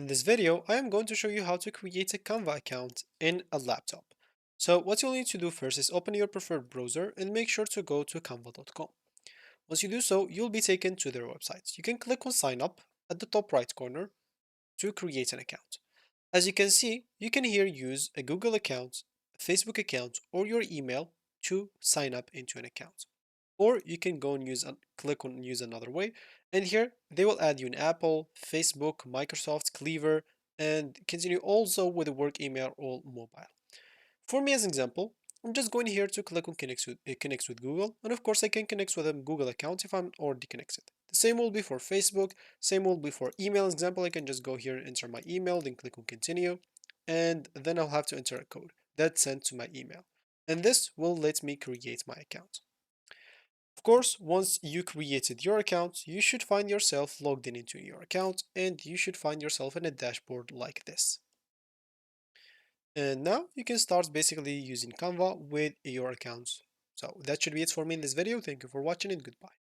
In this video, I am going to show you how to create a Canva account in a laptop. So what you'll need to do first is open your preferred browser and make sure to go to canva.com. Once you do so, you'll be taken to their website. You can click on sign up at the top right corner to create an account. As you can see, you can here use a Google account, a Facebook account, or your email to sign up into an account. Or you can go and click on use another way, and here they will add you an Apple, Facebook, Microsoft, Cleaver, and continue also with the work email or mobile. For me as an example, I'm just going here to click on connect with Google, and of course I can connect with a Google account if I'm already connected. The same will be for Facebook, same will be for email. As example, I can just go here and enter my email, then click on continue, and then I'll have to enter a code that's sent to my email. And this will let me create my account. Of course, once you created your account, you should find yourself logged in into your account and you should find yourself in a dashboard like this. And now you can start basically using Canva with your accounts. So that should be it for me in this video. Thank you for watching and goodbye.